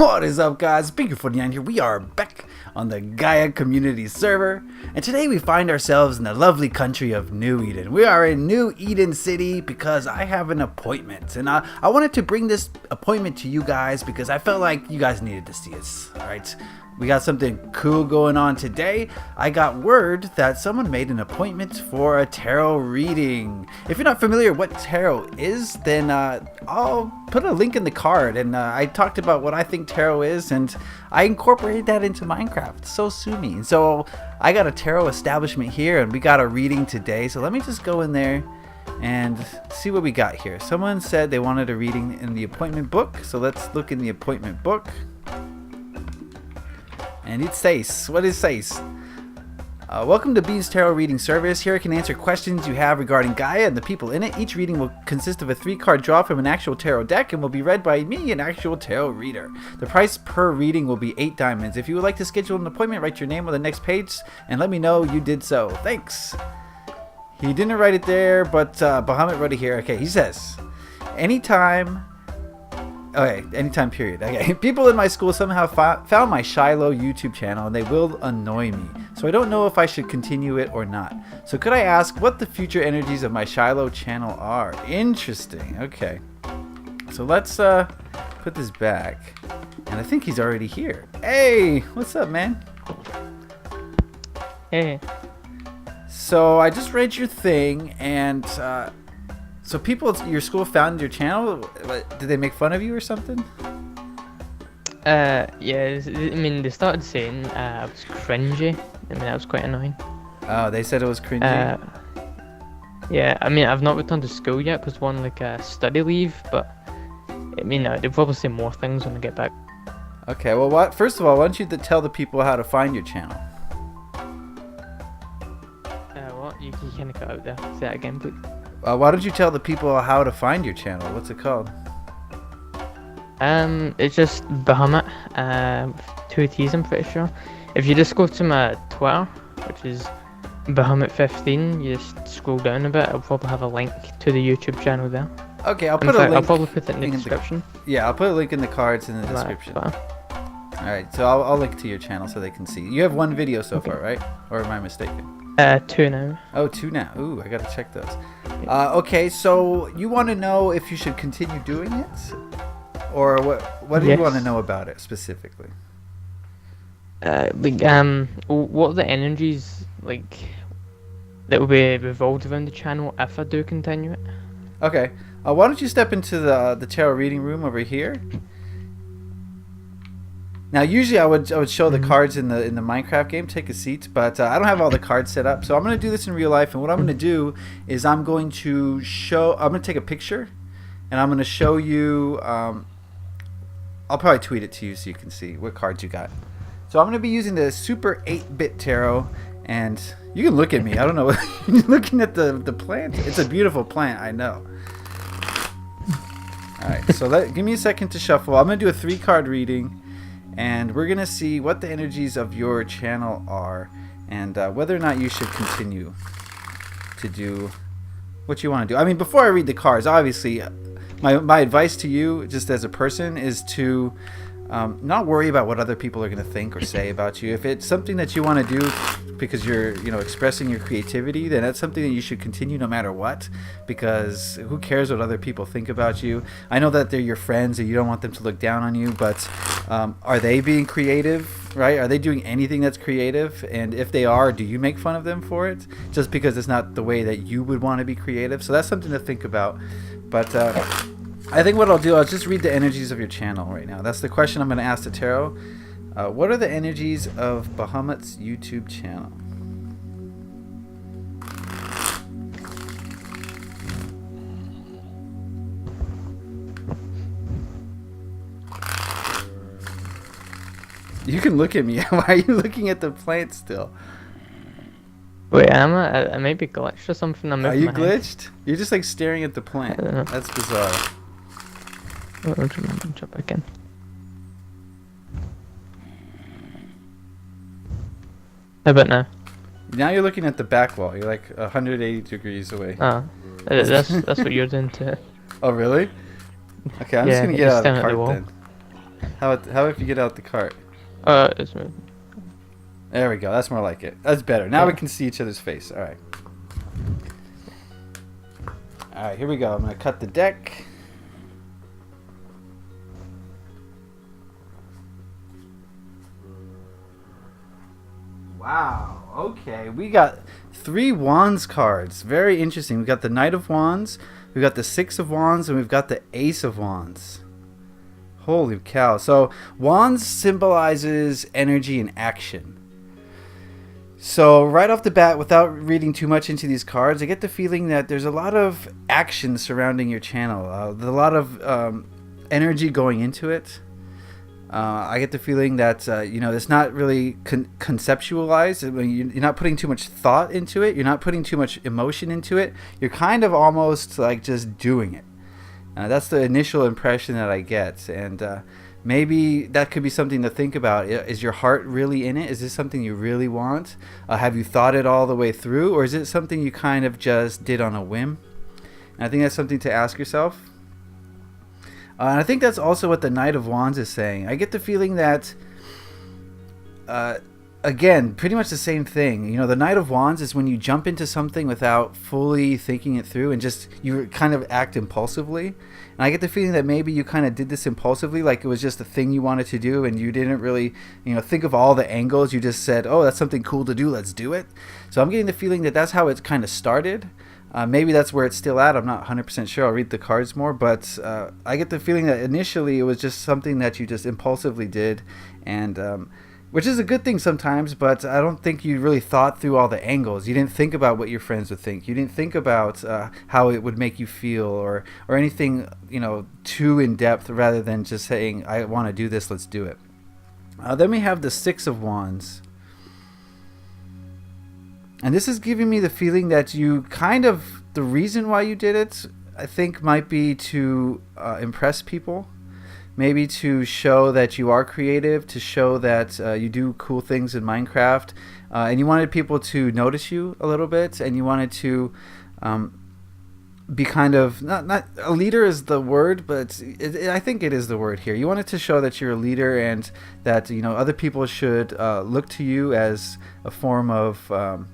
What is up, guys? Beancrew49 here. We are back on the Gaia community server, and today we find ourselves in the lovely country of New Eden. We are in New Eden City because I have an appointment, and I wanted to bring this appointment to you guys because I felt like you guys needed to see us. Alright, we got something cool going on today. I got word that someone made an appointment for a tarot reading. If you're not familiar what tarot is, then I'll put a link in the card, and I talked about what I think tarot is, and I incorporated that into Minecraft. So sue me. And so I got a tarot establishment here, and we got a reading today. So let me just go in there and see what we got here. Someone said they wanted a reading in the appointment book, so let's look in the appointment book. And it says, what it says? Welcome to Bean's Tarot Reading Service. Here I can answer questions you have regarding Gaia and the people in it. Each reading will consist of a 3-card draw from an actual tarot deck and will be read by me, an actual tarot reader. The price per reading will be 8 diamonds. If you would like to schedule an appointment, write your name on the next page and let me know you did so. Thanks. He didn't write it there, but Bahamut wrote it here. Okay, he says, anytime... Okay, anytime period. Okay, people in my school somehow found my Shiloh YouTube channel and they will annoy me. So I don't know if I should continue it or not. So could I ask what the future energies of my Shiloh channel are? Interesting. Okay. So let's put this back. And I think he's already here. Hey, what's up, man? Hey. So I just read your thing, and so people at your school found your channel. Did they make fun of you or something? Yeah, I mean, they started saying I was cringy. I mean, that was quite annoying. Oh, they said it was cringy? Yeah, I mean, I've not returned to school yet because one, like, study leave, but, I mean, they'll probably say more things when I get back. Okay, well, first of all, why don't you tell the people how to find your channel? What? You kind of cut out there. Say that again, please. Why don't you tell the people how to find your channel? What's it called? It's just Bahamut, 2 T's, I'm pretty sure. If you just go to my Twitter, which is Bahamut15, you just scroll down a bit, I'll probably have a link to the YouTube channel there. Okay, I'll put a link. I'll probably put it in the description. Yeah, I'll put a link in the cards in the description. Alright, so I'll link to your channel so they can see. You have 1 video so far, right? Or am I mistaken? 2 now. Oh, 2 now. Ooh, I gotta check those. Okay, so you want to know if you should continue doing it? Or what do you want to know about it specifically? What are the energies, like, that will be revolved around the channel if I do continue it? Okay, why don't you step into the tarot reading room over here? Now, usually I would show the cards in the Minecraft game. Take a seat, but I don't have all the cards set up, so I'm gonna do this in real life. And what I'm gonna do is I'm gonna take a picture, and I'm gonna show you. I'll probably tweet it to you so you can see what cards you got. So I'm gonna be using the Super 8-bit tarot, and you can look at me. I don't know. You're looking at the plant. It's a beautiful plant. I know. All right. So give me a second to shuffle. I'm gonna do a 3-card reading. And we're going to see what the energies of your channel are and whether or not you should continue to do what you want to do. I mean, before I read the cards, obviously, my advice to you, just as a person, is to not worry about what other people are going to think or say about you. If it's something that you want to do because you're, expressing your creativity, then that's something that you should continue no matter what, because who cares what other people think about you? I know that they're your friends and you don't want them to look down on you, but are they being creative, right? Are they doing anything that's creative? And if they are, do you make fun of them for it just because it's not the way that you would want to be creative? So that's something to think about. But I think what I'll do, I'll just read the energies of your channel right now. That's the question I'm going to ask the tarot. What are the energies of Bahamut's YouTube channel? You can look at me. Why are you looking at the plant still? Wait, I might be glitched or something. Are you glitched? You're just like staring at the plant. That's bizarre. I'll jump back in. How about now? Now you're looking at the back wall. You're like 180 degrees away. Oh, that's what you're doing too. Oh, really? Okay, I'm just gonna get out of the cart then. How if you get out the cart? It's me. There we go. That's more like it. That's better. Now we can see each other's face. All right. All right, here we go. I'm going to cut the deck. Wow. Okay. We got 3 Wands cards. Very interesting. We got the Knight of Wands, we got the 6 of Wands, and we've got the Ace of Wands. Holy cow. So Wands symbolizes energy and action. So right off the bat, without reading too much into these cards, I get the feeling that there's a lot of action surrounding your channel. There's a lot of energy going into it. I get the feeling that it's not really conceptualized. I mean, you're not putting too much thought into it. You're not putting too much emotion into it. You're kind of almost like just doing it. That's the initial impression that I get, and maybe that could be something to think about. Is your heart really in it? Is this something you really want? Have you thought it all the way through, or is it something you kind of just did on a whim? And I think that's something to ask yourself. And I think that's also what the Knight of Wands is saying. I get the feeling that, again, pretty much the same thing. You know, the Knight of Wands is when you jump into something without fully thinking it through and just you kind of act impulsively. And I get the feeling that maybe you kind of did this impulsively, like it was just a thing you wanted to do and you didn't really, think of all the angles. You just said, oh, that's something cool to do, let's do it. So I'm getting the feeling that that's how it kind of started. Maybe that's where it's still at. I'm not 100% sure. I'll read the cards more. But I get the feeling that initially it was just something that you just impulsively did. And which is a good thing sometimes. But I don't think you really thought through all the angles. You didn't think about what your friends would think. You didn't think about how it would make you feel or anything, too in depth rather than just saying, I want to do this, let's do it. Then we have the 6 of Wands. And this is giving me the feeling that you the reason why you did it, I think, might be to impress people. Maybe to show that you are creative, to show that you do cool things in Minecraft. And you wanted people to notice you a little bit. And you wanted to be kind of, not a leader is the word, but I think it is the word here. You wanted to show that you're a leader and that, other people should look to you as a form of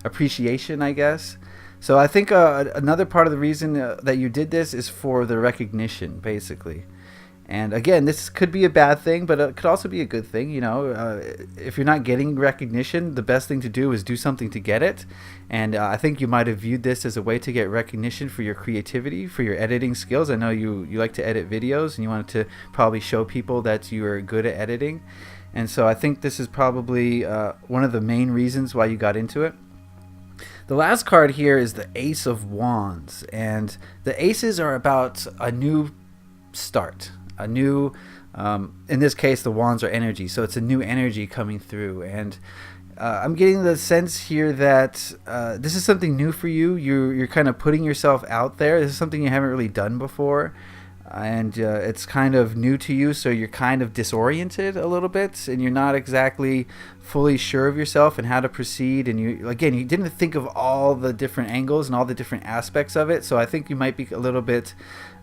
appreciation, I guess. So I think another part of the reason that you did this is for the recognition, basically. And again, this could be a bad thing, but it could also be a good thing. If you're not getting recognition, the best thing to do is do something to get it. And I think you might have viewed this as a way to get recognition for your creativity, for your editing skills. I know you like to edit videos and you wanted to probably show people that you are good at editing. And so I think this is probably one of the main reasons why you got into it. The last card here is the Ace of Wands, and the aces are about a new start, a new, in this case the wands are energy, so it's a new energy coming through. And I'm getting the sense here that this is something new for you. You're kind of putting yourself out there. This is something you haven't really done before, and it's kind of new to you, so you're kind of disoriented a little bit, and you're not exactly fully sure of yourself and how to proceed. And you didn't think of all the different angles and all the different aspects of it, so I think you might be a little bit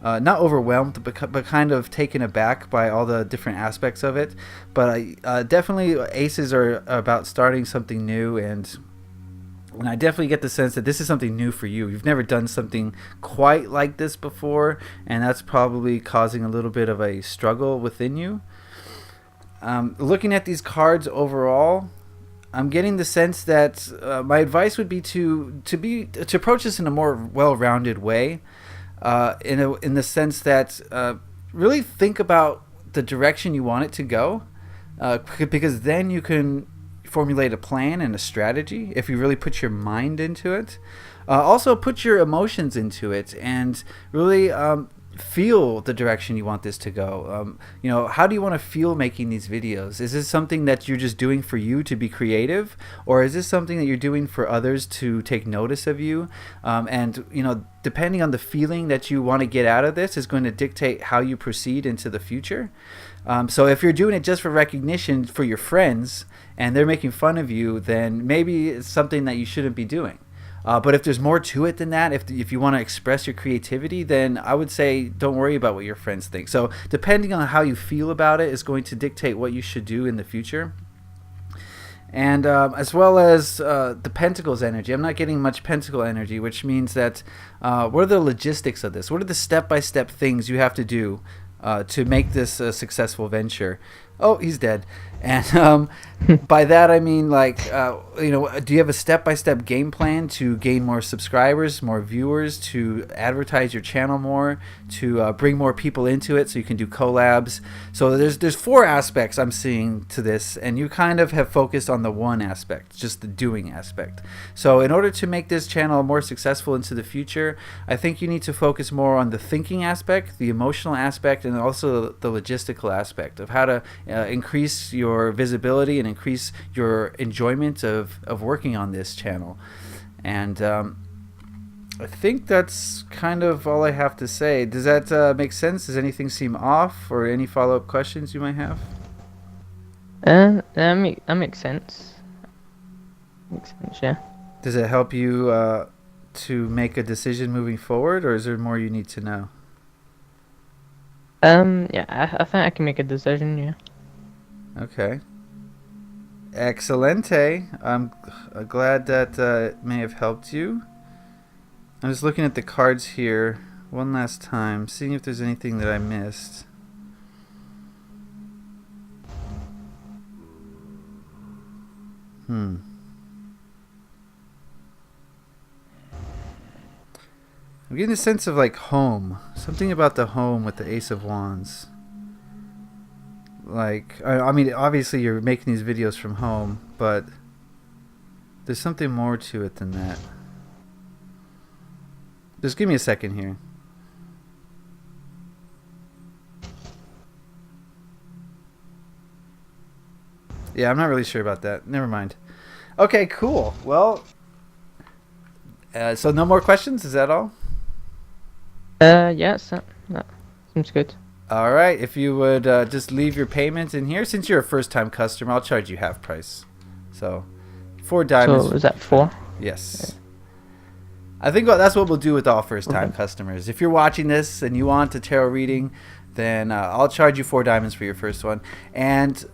not overwhelmed, but kind of taken aback by all the different aspects of it. But definitely aces are about starting something new, and I definitely get the sense that this is something new for you. You've never done something quite like this before, and that's probably causing a little bit of a struggle within you. Looking at these cards overall, I'm getting the sense that my advice would be to approach this in a more well-rounded way, in the sense that really think about the direction you want it to go, because then you can formulate a plan and a strategy if you really put your mind into it. Also put your emotions into it and really feel the direction you want this to go. How do you want to feel making these videos? Is this something that you're just doing for you to be creative, or is this something that you're doing for others to take notice of you? And depending on the feeling that you want to get out of this is going to dictate how you proceed into the future. So if you're doing it just for recognition for your friends and they're making fun of you, then maybe it's something that you shouldn't be doing. But if there's more to it than that, if you want to express your creativity, then I would say don't worry about what your friends think. So depending on how you feel about it is going to dictate what you should do in the future. And as well as the Pentacles energy. I'm not getting much Pentacle energy, which means that what are the logistics of this? What are the step-by-step things you have to do to make this a successful venture? Oh, he's dead. And by that I mean, like, do you have a step-by-step game plan to gain more subscribers, more viewers, to advertise your channel more, to bring more people into it so you can do collabs? So there's 4 aspects I'm seeing to this, and you kind of have focused on the one aspect, just the doing aspect. So in order to make this channel more successful into the future, I think you need to focus more on the thinking aspect, the emotional aspect, and also the logistical aspect of how to increase your visibility and increase your enjoyment of working on this channel. And I think that's kind of all I have to say. Does that make sense? Does anything seem off, or any follow-up questions you might have? That makes sense. Makes sense, yeah. Does it help you to make a decision moving forward, or is there more you need to know? Yeah, I think I can make a decision, yeah. Okay. Excelente. I'm glad that it may have helped you. I'm just looking at the cards here one last time, seeing if there's anything that I missed. I'm getting a sense of like home. Something about the home with the Ace of Wands. Like, I mean, obviously you're making these videos from home, but there's something more to it than that. Just give me a second here. Yeah, I'm not really sure about that. Never mind. Okay, cool. Well, so no more questions? Is that all? Yeah, that seems good. All right. If you would just leave your payment in here. Since you're a first-time customer, I'll charge you half price. So, 4 diamonds. So, is that 4? Yes. I think that's what we'll do with all first-time customers. If you're watching this and you want a tarot reading, then I'll charge you 4 diamonds for your first one. And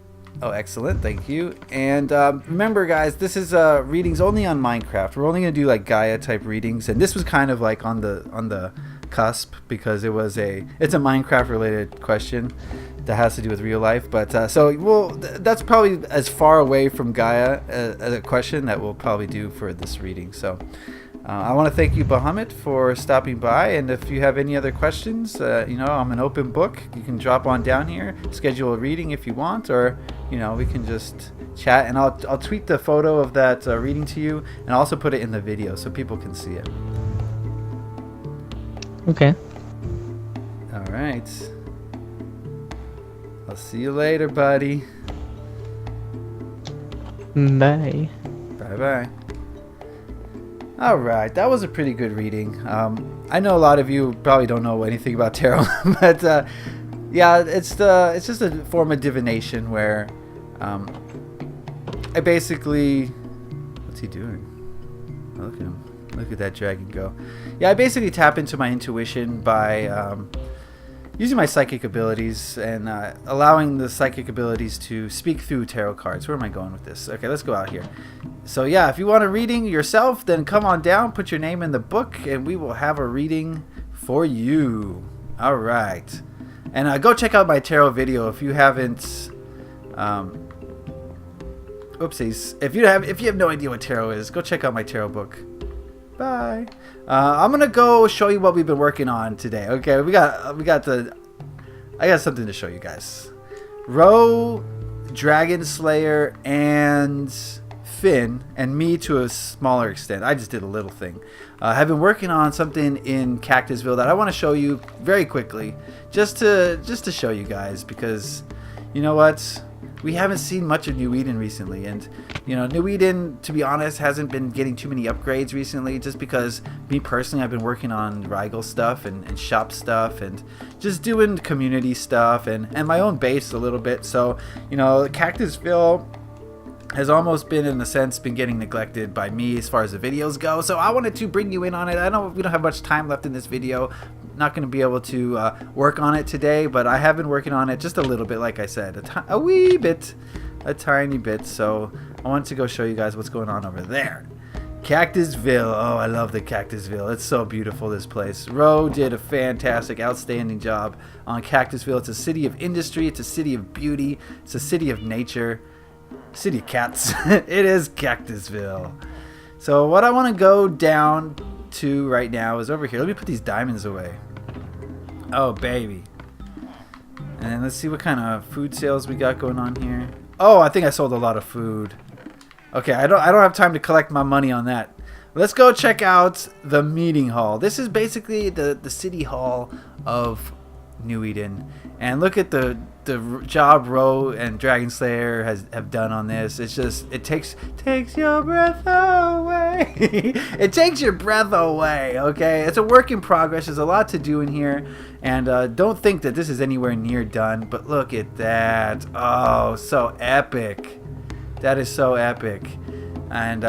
oh, excellent, thank you. And remember, guys, this is readings only on Minecraft. We're only gonna do like Gaia type readings, and this was kind of like on the cusp because it's a Minecraft related question that has to do with real life. But that's probably as far away from Gaia as a question that we'll probably do for this reading. So. I want to thank you, Bahamut, for stopping by, and if you have any other questions, I'm an open book. You can drop on down here, schedule a reading if you want, or we can just chat, and I'll tweet the photo of that reading to you, and also put it in the video so people can see it. Okay. All right. I'll see you later, buddy. Bye. Bye-bye. Alright, that was a pretty good reading. I know a lot of you probably don't know anything about tarot, but yeah, it's just a form of divination where I basically... What's he doing? Oh, look at him. Look at that dragon go. Yeah, I basically tap into my intuition by using my psychic abilities and allowing the psychic abilities to speak through tarot cards. Where am I going with this? Okay, let's go out here. So yeah, if you want a reading yourself, then come on down, put your name in the book, and we will have a reading for you. All right. And go check out my tarot video if you haven't... Oopsies. If you have no idea what tarot is, go check out my tarot book. Bye. I'm gonna go show you what we've been working on today. Okay, I got something to show you guys. Ro, Dragon Slayer, and Finn, and me to a smaller extent. I just did a little thing. Have been working on something in Cactusville that I want to show you very quickly, just to show you guys, because you know what? We haven't seen much of New Eden recently, and New Eden, to be honest, hasn't been getting too many upgrades recently, just because me personally, I've been working on Rigel stuff and shop stuff and just doing community stuff and my own base a little bit. So Cactusville has almost been, in a sense, been getting neglected by me as far as the videos go. So I wanted to bring you in on it. I know we don't have much time left in this video. Not going to be able to work on it today, but I have been working on it just a little bit, like I said, a wee bit, a tiny bit. So I wanted to go show you guys what's going on over there. Cactusville. Oh, I love the Cactusville. It's so beautiful, this place. Ro did a fantastic, outstanding job on Cactusville. It's a city of industry. It's a city of beauty. It's a city of nature. City of cats. It is Cactusville. So what I want to go down to right now is over here. Let me put these diamonds away. Oh, baby. And then let's see what kind of food sales we got going on here. Oh, I think I sold a lot of food. Okay, I don't have time to collect my money on that. Let's go check out the meeting hall. This is basically the city hall of New Eden. And look at the job Ro and Dragon Slayer have done on this. It's just, it takes your breath away. It takes your breath away, okay? It's a work in progress. There's a lot to do in here. And don't think that this is anywhere near done. But look at that. Oh, so epic. That is so epic. And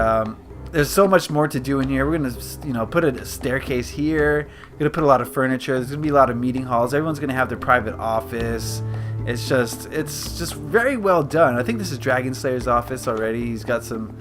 there's so much more to do in here. We're gonna, put a staircase here. We're gonna put a lot of furniture. There's gonna be a lot of meeting halls. Everyone's gonna have their private office. It's just very well done. I think this is Dragon Slayer's office already. He's got some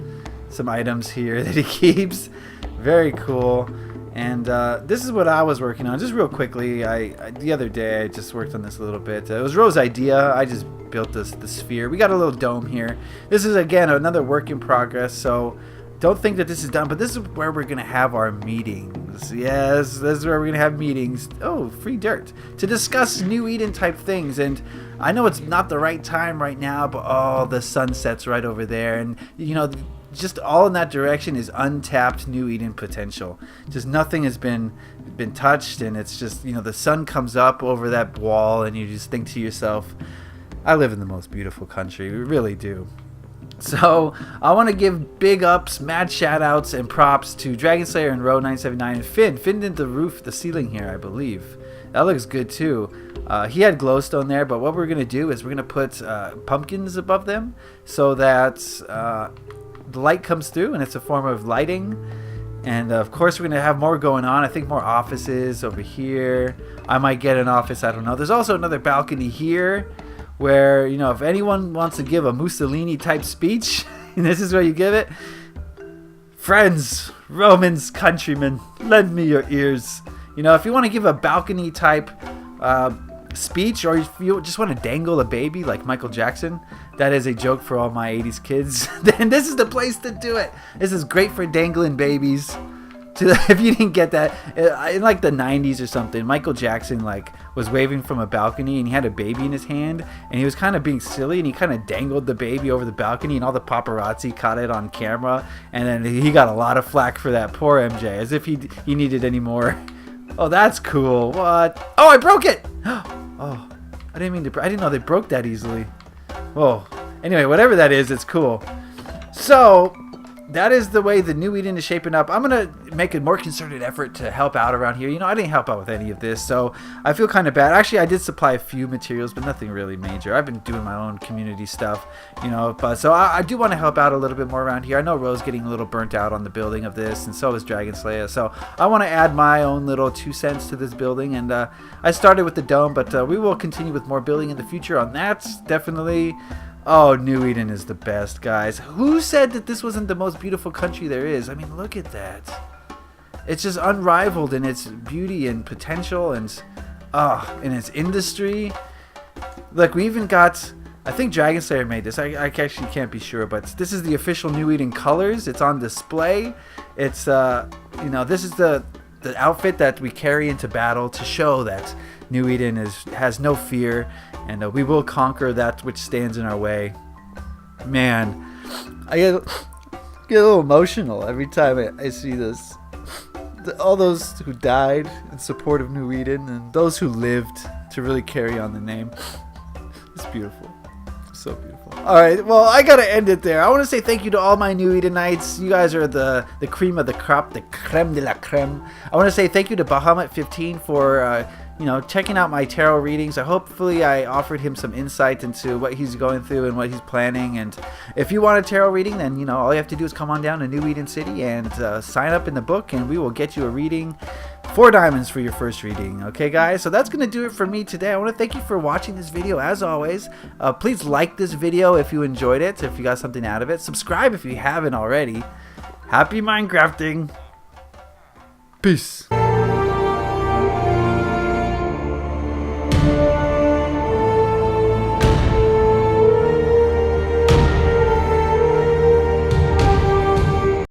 items here that he keeps. Very cool. And this is what I was working on. Just real quickly, the other day I just worked on this a little bit. It was Ro's idea. I just built the sphere. We got a little dome here. This is, again, another work in progress. So don't think that this is done, but this is where we're going to have our meetings. Yes, this is where we're going to have meetings. Oh, free dirt. To discuss New Eden type things. And I know it's not the right time right now, but oh, the sunset's right over there. And, just all in that direction is untapped New Eden potential. Just nothing has been touched, and it's just, the sun comes up over that wall, and you just think to yourself, I live in the most beautiful country. We really do. So I want to give big ups, mad shout outs, and props to Dragon Slayer and Ro979 and Finn. Finn did the ceiling here, I believe. That looks good too. He had glowstone there, but what we're going to do is we're going to put pumpkins above them so that the light comes through, and it's a form of lighting. And of course we're going to have more going on. I think more offices over here. I might get an office, I don't know. There's also another balcony here where, if anyone wants to give a Mussolini type speech, this is where you give it. Friends, Romans, countrymen, lend me your ears. If you want to give a balcony type speech, or if you just want to dangle a baby like Michael Jackson, that is a joke for all my 80s kids, then this is the place to do it. This is great for dangling babies. If you didn't get that, in like the 90s or something, Michael Jackson was waving from a balcony, and he had a baby in his hand, and he was kind of being silly, and he kind of dangled the baby over the balcony, and all the paparazzi caught it on camera, and then he got a lot of flack for that. Poor MJ, as if he needed any more. Oh, that's cool. What? Oh, I broke it. Oh, I didn't mean to. I didn't know they broke that easily. Whoa. Anyway, whatever that is, it's cool. So that is the way the New Eden is shaping up. I'm going to make a more concerted effort to help out around here. I didn't help out with any of this, so I feel kind of bad. Actually, I did supply a few materials, but nothing really major. I've been doing my own community stuff, but so I do want to help out a little bit more around here. I know Ro's getting a little burnt out on the building of this, and so is Dragon Slayer. So I want to add my own little 2 cents to this building, and I started with the dome, but we will continue with more building in the future on that, definitely. Oh, New Eden is the best, guys. Who said that this wasn't the most beautiful country there is? I mean, look at that. It's just unrivaled in its beauty and potential, and in its industry. Look, we even got, I think Dragon Slayer made this. I actually can't be sure, but this is the official New Eden colors. It's on display. It's this is the outfit that we carry into battle to show that New Eden has no fear, and we will conquer that which stands in our way. Man, I get a little emotional every time I see this. All those who died in support of New Eden, and those who lived to really carry on the name. It's beautiful. So beautiful. Alright, well, I gotta end it there. I want to say thank you to all my New Edenites. You guys are the cream of the crop, the creme de la creme. I want to say thank you to Bahamut15 for you know, checking out my tarot readings. Hopefully I offered him some insight into what he's going through and what he's planning. And if you want a tarot reading, then, you know, all you have to do is come on down to New Eden City and sign up in the book, and we will get you a reading. 4 diamonds for your first reading. Okay, guys, so that's going to do it for me today. I want to thank you for watching this video. As always, please like this video if you enjoyed it, if you got something out of it. Subscribe if you haven't already. Happy Minecrafting. Peace.